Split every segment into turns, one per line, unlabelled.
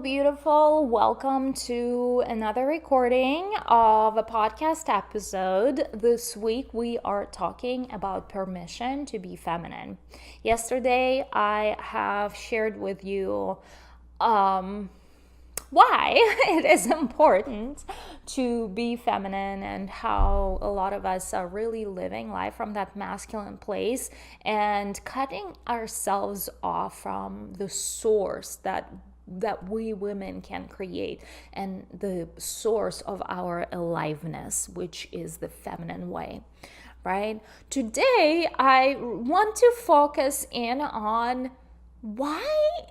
beautiful. Welcome to another recording of a podcast episode. This week we are talking about permission to be feminine. Yesterday I have shared with you why it is important to be feminine and how a lot of us are really living life from that masculine place and cutting ourselves off from the source that we women can create and the source of our aliveness, which is the feminine way, right? Today I want to focus in on why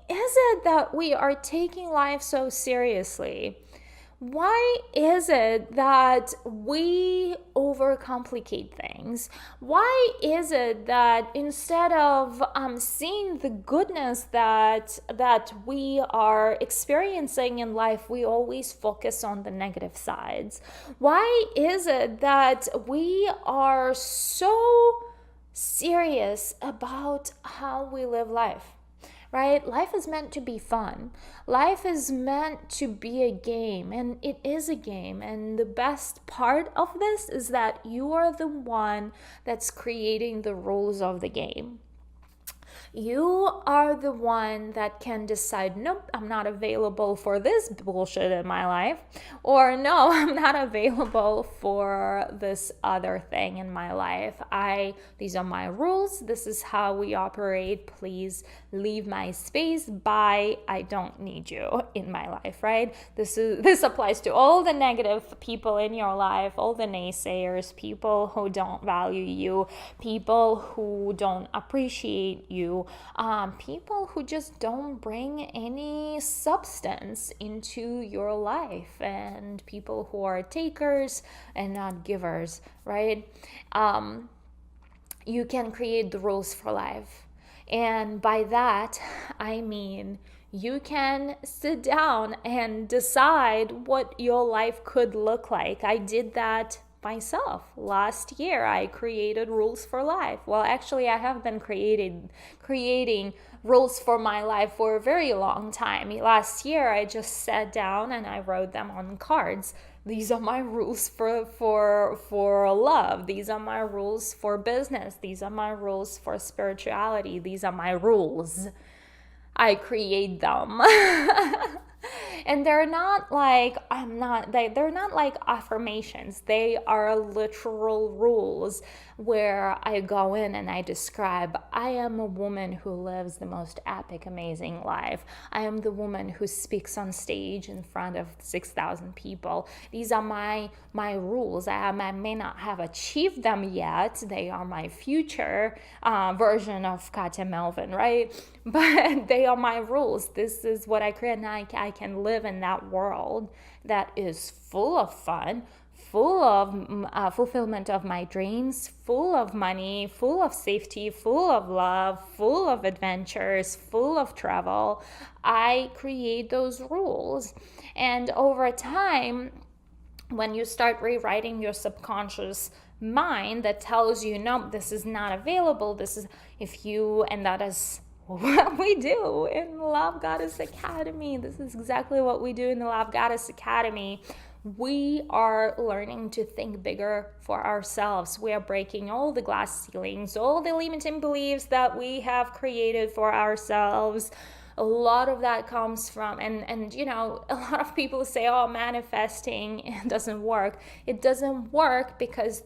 is it that we are taking life so seriously? Why is it that we overcomplicate things? Why is it that instead of seeing the goodness that we are experiencing in life, we always focus on the negative sides? Why is it that we are so serious about how we live life? Right? Life is meant to be fun. Life is meant to be a game, and it is a game. And the best part of this is that you are the one that's creating the rules of the game. You are the one that can decide, nope, I'm not available for this bullshit in my life, or no, I'm not available for this other thing in my life. These are my rules. This is how we operate. Please leave my space. Bye. I don't need you in my life, right? This applies to all the negative people in your life, all the naysayers, people who don't value you, people who don't appreciate you, people who just don't bring any substance into your life, and people who are takers and not givers, right? You can create the rules for life. And by that, I mean you can sit down and decide what your life could look like. I did that myself. Last year, I created rules for life. Well, actually, I have been creating rules for my life for a very long time. Last year, I just sat down and I wrote them on cards. These are my rules for love. These are my rules for business. These are my rules for spirituality. These are my rules. I create them. And they're not like they're not like affirmations. They are literal rules where I go in and I describe, I am a woman who lives the most epic, amazing life. I am the woman who speaks on stage in front of 6,000 people. These are my rules. I may not have achieved them yet. They are my future version of Katya Melvin, right? But they are my rules. This is what I create, and I can live in that world that is full of fun, full of fulfillment of my dreams, full of money, full of safety, full of love, full of adventures, full of travel. I create those rules. And over time, when you start rewriting your subconscious mind that tells you, no, this is not available, and that is what we do in the Lovegodesss Academy. This is exactly what we do in the Lovegodesss Academy. We are learning to think bigger for ourselves. We are breaking all the glass ceilings, all the limiting beliefs that we have created for ourselves. A lot of that comes from, and you know, a lot of people say, oh, manifesting doesn't work. It doesn't work because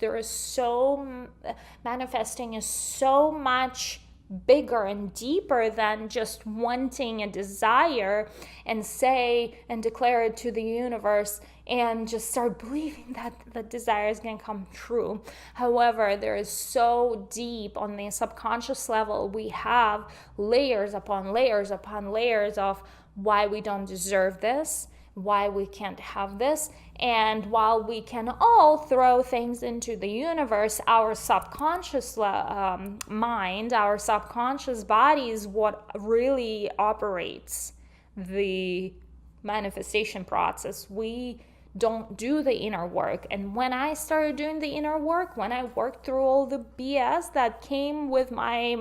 manifesting is so much bigger and deeper than just wanting a desire and declare it to the universe and just start believing that the desire is going to come true. However, there is so deep on the subconscious level, we have layers upon layers upon layers of why we don't deserve this, why we can't have this. And while we can all throw things into the universe, our subconscious mind, our subconscious body is what really operates the manifestation process. We don't do the inner work. And when I started doing the inner work, when I worked through all the BS that came with my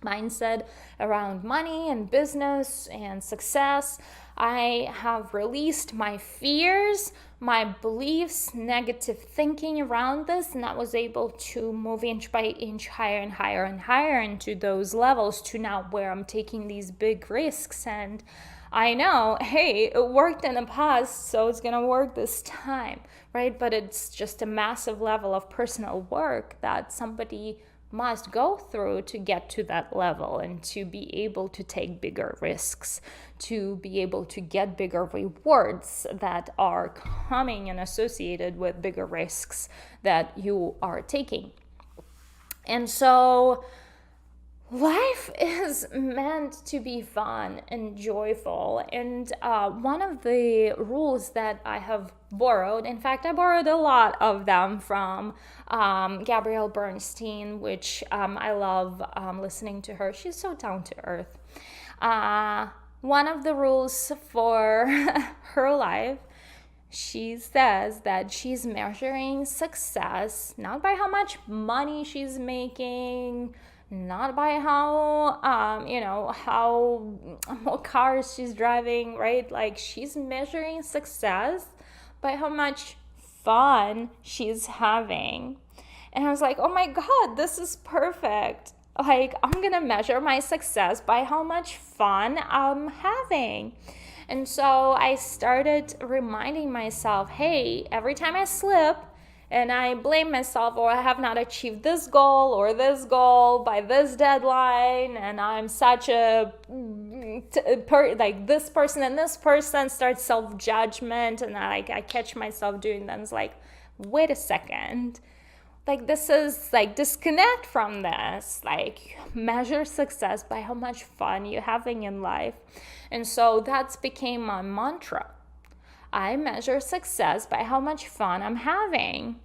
mindset around money and business and success. I have released my fears, my beliefs, negative thinking around this, and I was able to move inch by inch higher and higher and higher into those levels to now where I'm taking these big risks. And I know, hey, it worked in the past, so it's gonna work this time, right? But it's just a massive level of personal work that somebody must go through to get to that level and to be able to take bigger risks, to be able to get bigger rewards that are coming and associated with bigger risks that you are taking. And so life is meant to be fun and joyful. And one of the rules that I have borrowed, in fact, I borrowed a lot of them from Gabrielle Bernstein, which I love listening to her. She's so down to earth. One of the rules for her life, she says that she's measuring success not by how much money she's making, not by how, what cars she's driving, right? Like, she's measuring success by how much fun she's having. And I was like, oh my God, this is perfect. Like, I'm gonna measure my success by how much fun I'm having. And so I started reminding myself, hey, every time I slip, and I blame myself, or I have not achieved this goal or this goal by this deadline, and I'm such a like this person and this person, start self-judgment, and I catch myself doing that. It's like, wait a second, like, this is like, disconnect from this, like, measure success by how much fun you're having in life. And so that's became my mantra. I measure success by how much fun I'm having.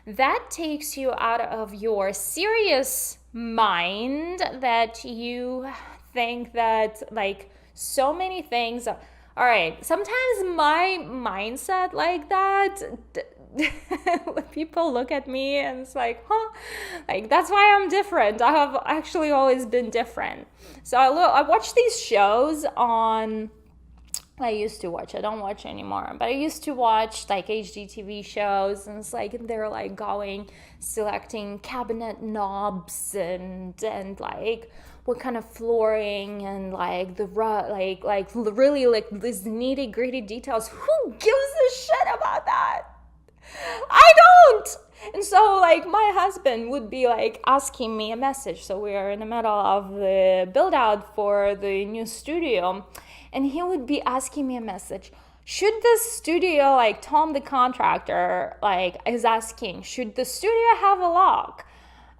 That takes you out of your serious mind that you think that, like, so many things are, all right, sometimes my mindset like that, people look at me and it's like, like, that's why I'm different. I have actually always been different. So I watch these shows on, I used to watch, I don't watch anymore, but I used to watch like HGTV shows, and it's like they're like selecting cabinet knobs and like what kind of flooring and like the like really like these nitty gritty details. Who gives a shit about that? I don't. And so like my husband would be like asking me a message. So we are in the middle of the build out for the new studio. And he would be asking me a message. Should the studio, like Tom the contractor, like is asking, should the studio have a lock?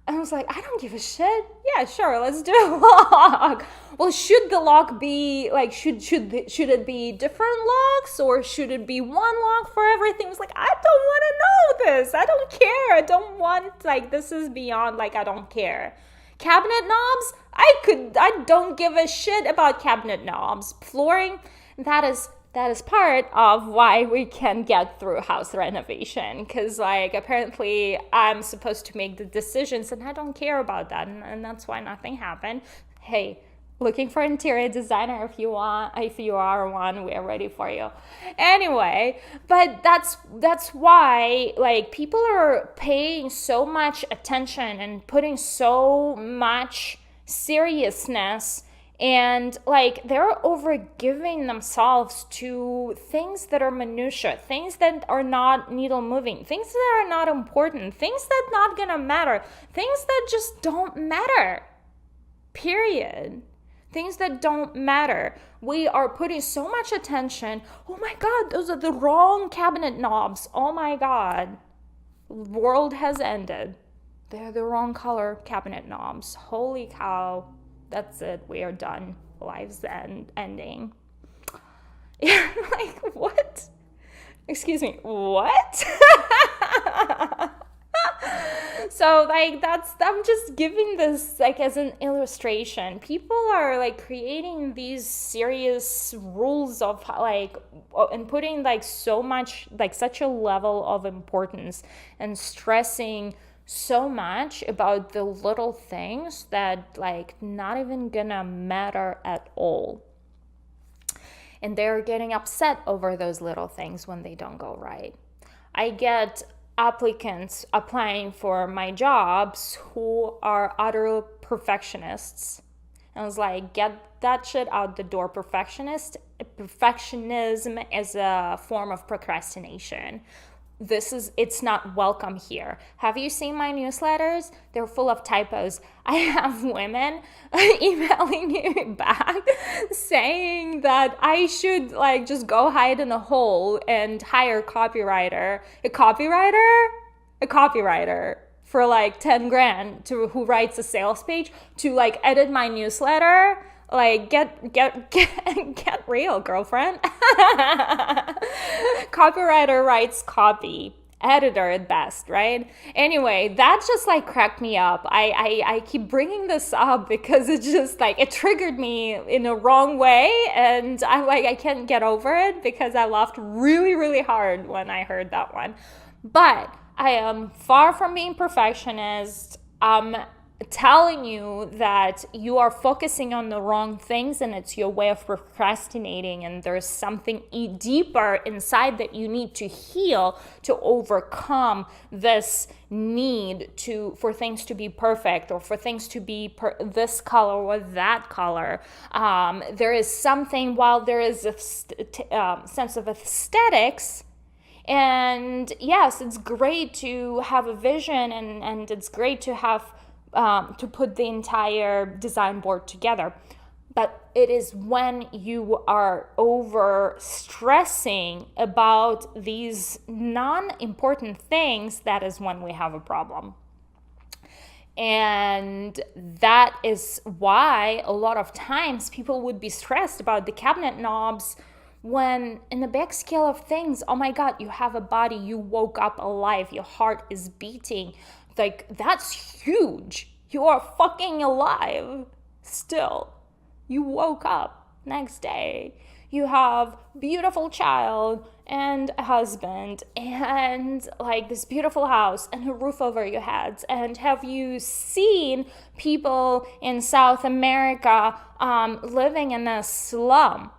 And I was like, I don't give a shit. Yeah, sure, let's do a lock. Well, should the lock be like, should it be different locks, or should it be one lock for everything? It's like, I don't want to know this. I don't care. I don't want, like, this is beyond, like, I don't care. Cabinet knobs, I don't give a shit about cabinet knobs. Flooring, that is part of why we can get through house renovation, because like apparently I'm supposed to make the decisions and I don't care about that, and that's why nothing happened. Hey, looking for an interior designer if you are one, we're ready for you. Anyway, but that's why like people are paying so much attention and putting so much seriousness, and like they're overgiving themselves to things that are minutia, things that are not needle moving, things that are not important, things that not gonna matter, things that just don't matter, period. Things that don't matter. We are putting so much attention. Oh my God, those are the wrong cabinet knobs. Oh my God, world has ended. They're the wrong color cabinet knobs. Holy cow. That's it. We are done. Life's ending. Yeah, like, what? Excuse me, what? So like I'm just giving this like as an illustration. People are like creating these serious rules of like, and putting like so much, like such a level of importance and stressing so much about the little things that like not even gonna matter at all. And they're getting upset over those little things when they don't go right. I get applicants applying for my jobs who are utter perfectionists. I was like, get that shit out the door. Perfectionism is a form of procrastination. It's not welcome here. Have you seen my newsletters? They're full of typos. I have women emailing me back saying that I should like just go hide in a hole and hire a copywriter for like 10 grand who writes a sales page to like edit my newsletter. Like, get real, girlfriend. Copywriter writes copy, editor at best, right? Anyway, that just like cracked me up. I keep bringing this up because it just like, it triggered me in a wrong way. And I can't get over it because I laughed really, really hard when I heard that one. But I am far from being perfectionist. Telling you that you are focusing on the wrong things and it's your way of procrastinating, and there's something deeper inside that you need to heal to overcome this need for things to be perfect or for things to be this color or that color. There is something, while there is a sense of aesthetics, and yes, it's great to have a vision and it's great to have to put the entire design board together. But it is when you are over stressing about these non-important things that is when we have a problem. And that is why a lot of times people would be stressed about the cabinet knobs when in the big scale of things, oh my God, you have a body, you woke up alive, your heart is beating. Like, that's huge. You are fucking alive still. You woke up next day. You have beautiful child and a husband and like this beautiful house and a roof over your heads. And have you seen people in South America living in a slum?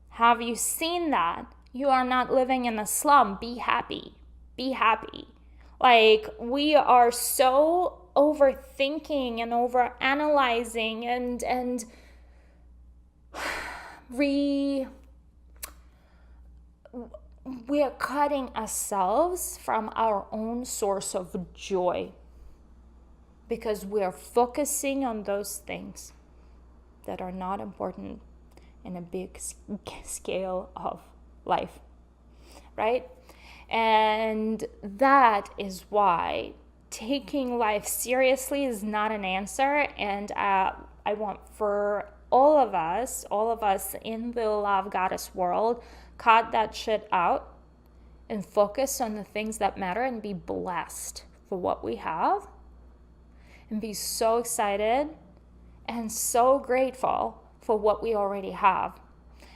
Have you seen that? You are not living in a slum. Be happy. Be happy. Like, we are so overthinking and overanalyzing and we are cutting ourselves from our own source of joy because we are focusing on those things that are not important in a big scale of life, right? And that is why taking life seriously is not an answer. And I want for all of us in the Love Goddess world, cut that shit out and focus on the things that matter and be blessed for what we have and be so excited and so grateful for what we already have.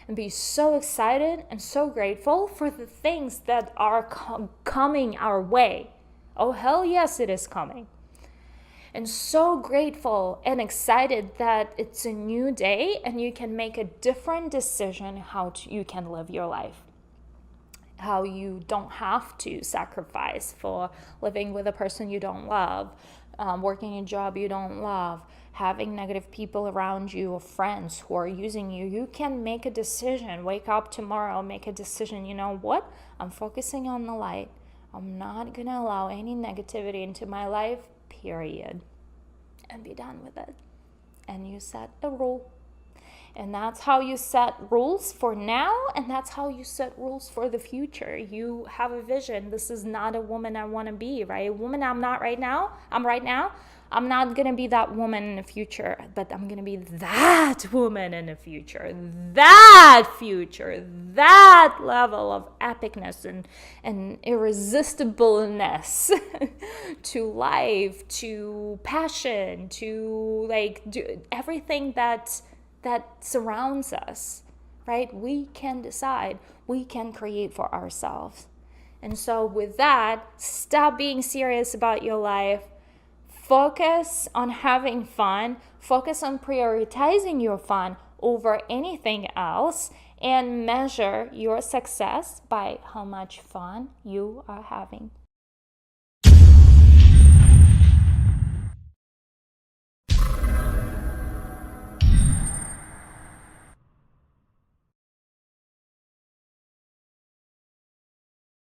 And be so excited and so grateful for the things that are coming our way. Oh, hell yes, it is coming. And so grateful and excited that it's a new day and you can make a different decision how you can live your life. How you don't have to sacrifice for living with a person you don't love, working a job you don't love, having negative people around you or friends who are using you. You can make a decision. Wake up tomorrow, make a decision. You know what? I'm focusing on the light. I'm not going to allow any negativity into my life, period. And be done with it. And you set a rule. And that's how you set rules for now, and that's how you set rules for the future. You have a vision. This is not a woman I want to be, right? A woman I'm not right now. I'm not going to be that woman in the future, but I'm going to be that woman in the future. That future, that level of epicness and irresistibleness to life, to passion, to like do everything that surrounds us, right? We can decide, we can create for ourselves. And so with that, stop being serious about your life Focus on having fun. Focus on prioritizing your fun over anything else, and measure your success by how much fun you are having.